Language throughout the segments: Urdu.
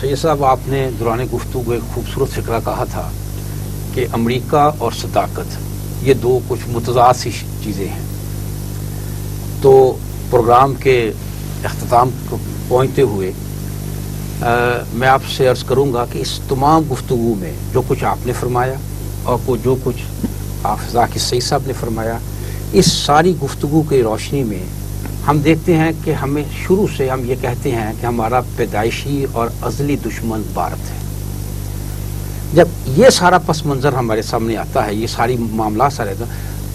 سید صاحب، آپ نے دوران گفتگو ایک خوبصورت فکرہ کہا تھا کہ امریکہ اور صداقت یہ دو کچھ متضاد سی چیزیں ہیں. تو پروگرام کے اختتام کو پہنچتے ہوئے میں آپ سے عرض کروں گا کہ اس تمام گفتگو میں جو کچھ آپ نے فرمایا اور جو کچھ حافظ ذاکر سعید صاحب نے فرمایا، اس ساری گفتگو کی روشنی میں ہم دیکھتے ہیں کہ ہمیں شروع سے ہم یہ کہتے ہیں کہ ہمارا پیدائشی اور ازلی دشمن بھارت ہے. جب یہ سارا پس منظر ہمارے سامنے آتا ہے، یہ ساری معاملات سارے،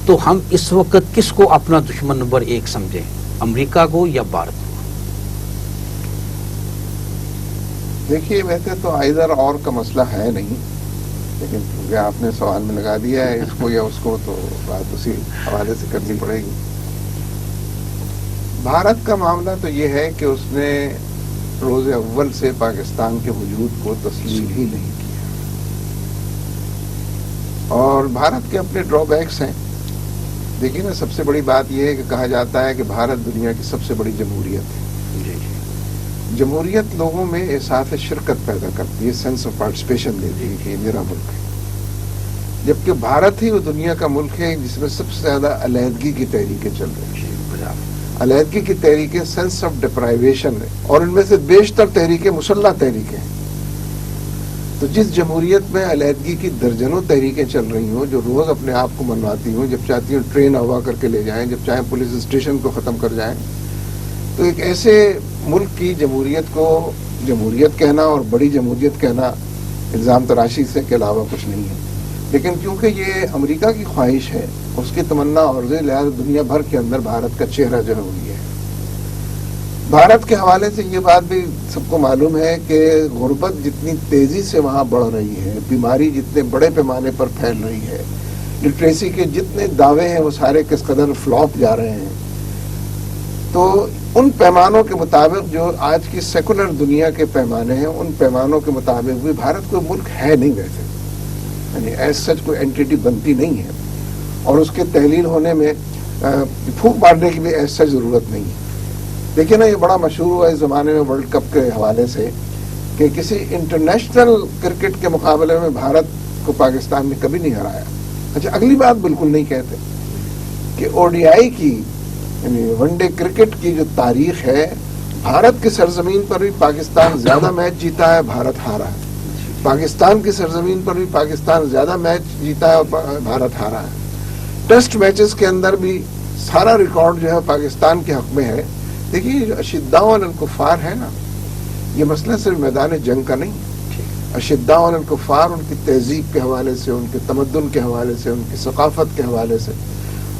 تو ہم اس وقت کس کو اپنا دشمن نمبر 1 سمجھیں، امریکہ کو یا بھارت کو؟ دیکھیے، ویسے تو ائدر اور کا مسئلہ ہے نہیں، لیکن کیونکہ آپ نے سوال میں لگا دیا ہے اس کو یا اس کو، تو بات اسی حوالے سے کرنی پڑے گی. بھارت کا معاملہ تو یہ ہے کہ اس نے روز اول سے پاکستان کے وجود کو تسلیم ہی نہیں کیا، اور بھارت کے اپنے ڈرا بیکس ہیں. دیکھیے نا، سب سے بڑی بات یہ ہے کہ کہا جاتا ہے کہ بھارت دنیا کی سب سے بڑی جمہوریت ہے. جمہوریت لوگوں میں احساس شرکت پیدا کرتی ہے، سینس آف پارٹیسپیشن دیتی ہے کہ یہ میرا ملک ہے. جبکہ بھارت ہی وہ دنیا کا ملک ہے جس میں سب سے زیادہ علیحدگی کی تحریکیں چل رہی ہیں. علیحدگی کی تحریکیں سینس آف ڈپرائیویشن ہے، اور ان میں سے بیشتر تحریکیں مسلح تحریکیں ہیں. تو جس جمہوریت میں علیحدگی کی درجنوں تحریکیں چل رہی ہوں، جو روز اپنے آپ کو منواتی ہوں، جب چاہتی ہوں ٹرین اغوا کر کے لے جائیں، جب چاہیں پولیس اسٹیشن کو ختم کر جائیں، تو ایک ایسے ملک کی جمہوریت کو جمہوریت کہنا اور بڑی جمہوریت کہنا الزام تراشی سے کے علاوہ کچھ نہیں ہے. لیکن کیونکہ یہ امریکہ کی خواہش ہے، اس کی تمنا اور لہٰذا دنیا بھر کے اندر بھارت کا چہرہ جو ہے وہ یہ ہے. بھارت کے حوالے سے یہ بات بھی سب کو معلوم ہے کہ غربت جتنی تیزی سے وہاں بڑھ رہی ہے، بیماری جتنے بڑے پیمانے پر پھیل رہی ہے، لٹریسی کے جتنے دعوے ہیں وہ سارے کس قدر فلاپ جا رہے ہیں. تو ان پیمانوں کے مطابق جو آج کی سیکولر دنیا کے پیمانے ہیں، ان پیمانوں کے مطابق بھی بھارت کوئی ملک ہے نہیں ویسے، یعنی ایز سچ کوئی اینٹیٹی بنتی نہیں ہے، اور اس کے تحلیل ہونے میں پھونک مارنے کی بھی ایز سچ ضرورت نہیں ہے. دیکھیں نا، یہ بڑا مشہور ہوا اس زمانے میں ورلڈ کپ کے حوالے سے کہ کسی انٹرنیشنل کرکٹ کے مقابلے میں بھارت کو پاکستان نے کبھی نہیں ہرایا. اچھا، اگلی بات بالکل نہیں کہتے کہ او ڈی آئی کی یعنی ون ڈے کرکٹ کی جو تاریخ ہے، بھارت کی سرزمین پر بھی پاکستان زیادہ میچ جیتا ہے، بھارت ہارا ہے. پاکستان کی سرزمین پر بھی پاکستان زیادہ میچ جیتا ہے اور بھارت ہارا ہے. ٹیسٹ میچز کے اندر بھی سارا ریکارڈ جو ہے پاکستان کے حق میں ہے. دیکھیے، جو اشداء علی الکفار ہے نا، یہ مسئلہ صرف میدان جنگ کا نہیں. اشداء علی الکفار ان کی تہذیب کے حوالے سے، ان کے تمدن کے حوالے سے، ان کی ثقافت کے حوالے سے،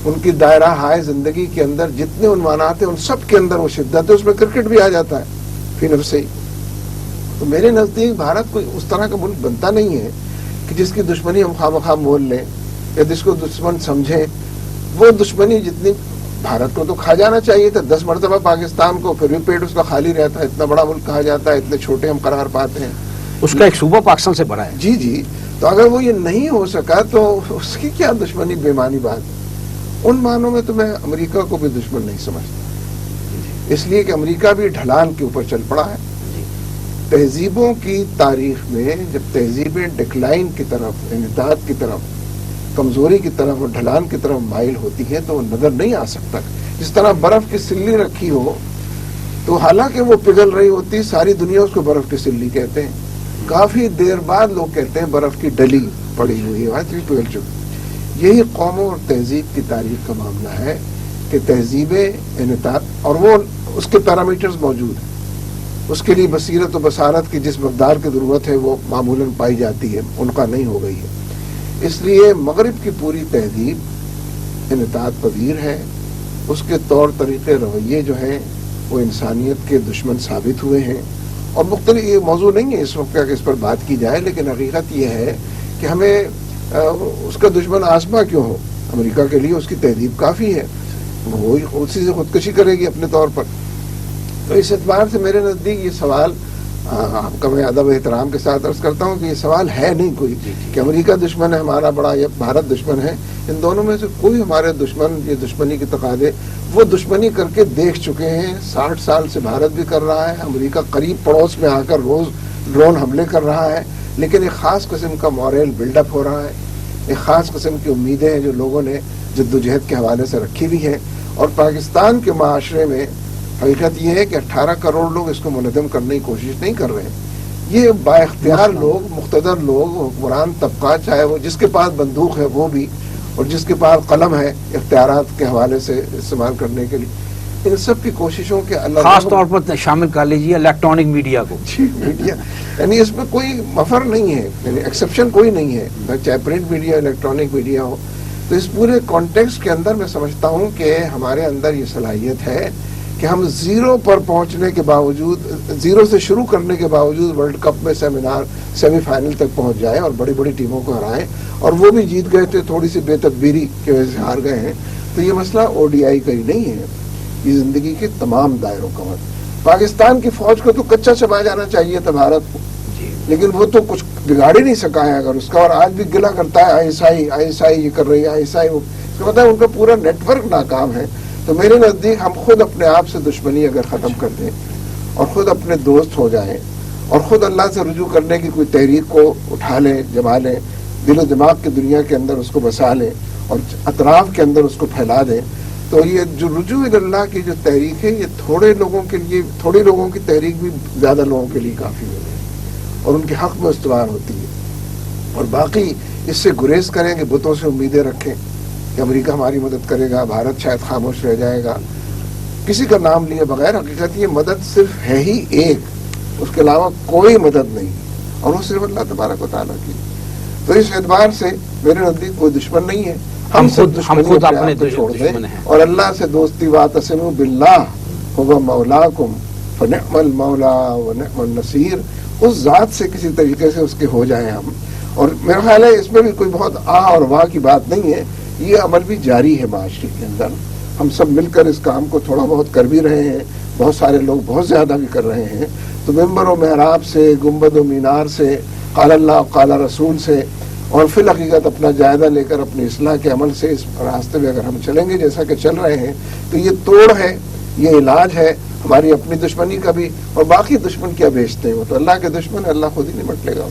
ان کی دائرہ ہائے زندگی کے اندر جتنے عنوانات ہیں ان سب کے اندر وہ شدت ہے. اس میں کرکٹ بھی آ جاتا ہے فی نفسہ ہی. تو میرے نزدیک بھارت کوئی اس طرح کا ملک بنتا نہیں ہے کہ جس کی دشمنی ہم خواہ مخواہ مول لیں یا جس کو دشمن سمجھیں. وہ دشمنی جتنی بھارت کو تو کھا جانا چاہیے تھا 10 مرتبہ پاکستان کو، پھر بھی پیٹ اس کا خالی رہتا ہے. اتنا بڑا ملک کہا جاتا ہے، اتنے چھوٹے ہم قرار پاتے ہیں. اس کا ایک صوبہ پاکستان سے بڑا ہے. جی. تو اگر وہ یہ نہیں ہو سکا تو اس کی کیا دشمنی بےمانی بات ہے. ان معنوں میں تو میں امریکہ کو بھی دشمن نہیں سمجھتا، اس لیے کہ امریکہ بھی ڈھلان کے اوپر چل پڑا ہے. تہذیبوں کی تاریخ میں جب تہذیبیں ڈکلائن کی طرف، انحطاط کی طرف، کمزوری کی طرف اور ڈھلان کی طرف مائل ہوتی ہے تو وہ نظر نہیں آ سکتا. جس طرح برف کی سلی رکھی ہو تو حالانکہ وہ پگھل رہی ہوتی، ساری دنیا اس کو برف کی سلی کہتے ہیں. کافی دیر بعد لوگ کہتے ہیں برف کی ڈلی پڑی ہوئی ہے، آج بھی پگھل چکی. یہی قوموں اور تہذیب کی تاریخ کا معاملہ ہے کہ تہذیبیں انحطاط، اور وہ اس کے پیرامیٹرز موجود ہیں. اس کے لیے بصیرت و بصارت کی جس مقدار کی ضرورت ہے وہ معمولاً پائی جاتی ہے، ان کا نہیں ہو گئی ہے. اس لیے مغرب کی پوری تہذیب انحطاط پذیر ہے. اس کے طور طریقے رویے جو ہیں وہ انسانیت کے دشمن ثابت ہوئے ہیں. اور مختلف، یہ موضوع نہیں ہے اس وقت کہ اس پر بات کی جائے، لیکن حقیقت یہ ہے کہ ہمیں اس کا دشمن آسما کیوں ہو. امریکہ کے لیے اس کی تہذیب کافی ہے، وہ اسی سے خودکشی کرے گی اپنے طور پر. تو اس اعتبار سے میرے نزدیک یہ سوال، آپ کا میں ادب احترام کے ساتھ عرض کرتا ہوں کہ یہ سوال ہے نہیں کوئی کہ امریکہ دشمن ہے ہمارا بڑا یا بھارت دشمن ہے. ان دونوں میں سے کوئی ہمارے دشمن، یہ دشمنی کے تقاضے وہ دشمنی کر کے دیکھ چکے ہیں. 60 سال سے بھارت بھی کر رہا ہے، امریکہ قریب پڑوس میں آ کر روز ڈرون حملے کر رہا ہے، لیکن ایک خاص قسم کا مورل بلڈ اپ ہو رہا ہے، ایک خاص قسم کی امیدیں ہیں جو لوگوں نے جدوجہد کے حوالے سے رکھی ہوئی ہیں. اور پاکستان کے معاشرے میں حقیقت یہ ہے کہ 18 کروڑ لوگ اس کو منظم کرنے کی کوشش نہیں کر رہے ہیں. یہ با اختیار لوگ، مقتدر لوگ، حکمران طبقہ، چاہے وہ جس کے پاس بندوق ہے وہ بھی، اور جس کے پاس قلم ہے اختیارات کے حوالے سے استعمال کرنے کے لیے، ان سب کی کوششوں کے اللہ خاص طور پر شامل کر لیجیے الیکٹرانک میڈیا کو. میڈیا یعنی اس میں کوئی مفر نہیں ہے، یعنی ایکسیپشن کوئی نہیں ہے، چاہے پرنٹ میڈیا الیکٹرانک میڈیا ہو. تو اس پورے کانٹیکسٹ کے اندر میں سمجھتا ہوں کہ ہمارے اندر یہ صلاحیت ہے کہ ہم زیرو پر پہنچنے کے باوجود، زیرو سے شروع کرنے کے باوجود ورلڈ کپ میں سیمی فائنل تک پہنچ جائیں اور بڑی بڑی ٹیموں کو ہرائیں، اور وہ بھی جیت گئے تھے، تھوڑی سی بے تدبیری کی وجہ سے ہار گئے ہیں. تو یہ مسئلہ او ڈی آئی کا ہی نہیں ہے، یہ زندگی کے تمام دائروں کا مسئلہ. پاکستان کی فوج کو تو کچا چبایا جانا چاہیے تھا بھارت کو، لیکن وہ تو کچھ بگاڑ ہی نہیں سکا ہے اگر اس کا، اور آج بھی گلا کرتا ہے آئی ایس آئی یہ کر رہی ہے، ISI وہ، اس کا مطلب ہے ان کا پورا نیٹ ورک ناکام ہے. تو میرے نزدیک ہم خود اپنے آپ سے دشمنی اگر ختم کر دیں اور خود اپنے دوست ہو جائیں اور خود اللہ سے رجوع کرنے کی کوئی تحریک کو اٹھا لیں، جما لیں، دل و دماغ کی دنیا کے اندر اس کو بسا لیں اور اطراف کے اندر اس کو پھیلا دیں، تو یہ جو رجوع اللہ کی جو تحریک ہے، یہ تھوڑے لوگوں کی تحریک بھی زیادہ لوگوں کے لیے کافی ہو ہے اور ان کے حق میں استوار ہوتی ہے. اور باقی اس سے گریز کریں کہ بتوں سے امیدیں رکھیں کہ امریکہ ہماری مدد کرے گا، بھارت شاید خاموش رہ جائے گا، کسی کا نام لیے بغیر. حقیقت یہ مدد صرف ہے ہی ایک، اس کے علاوہ کوئی مدد نہیں، اور وہ صرف اللہ تبارک و تعالیٰ کی. تو اس اعتبار سے میرے نزدیک کوئی دشمن نہیں ہے، ہم خود اپنے چھوڑ دیں اور اللہ سے دوستی واعتصموا باللہ هو مولاکم فنعم المولا ونعم النصیر، اس ذات سے کسی طریقے سے اس کے ہو جائیں ہم. اور میرا خیال ہے اس میں بھی کوئی بہت اور واہ کی بات نہیں ہے، یہ عمل بھی جاری ہے معاشرے کے اندر. ہم سب مل کر اس کام کو تھوڑا بہت کر بھی رہے ہیں، بہت سارے لوگ بہت زیادہ بھی کر رہے ہیں. تو ممبر و محراب سے، گنبد و مینار سے، قال اللہ قال رسول سے، اور فی الحقیقت اپنا جائزہ لے کر اپنی اصلاح کے عمل سے اس راستے میں اگر ہم چلیں گے جیسا کہ چل رہے ہیں، تو یہ توڑ ہے، یہ علاج ہے ہماری اپنی دشمنی کا بھی. اور باقی دشمن کیا بیچتے ہیں، وہ تو اللہ کے دشمن ہے، اللہ خود ہی نمٹ لے گا.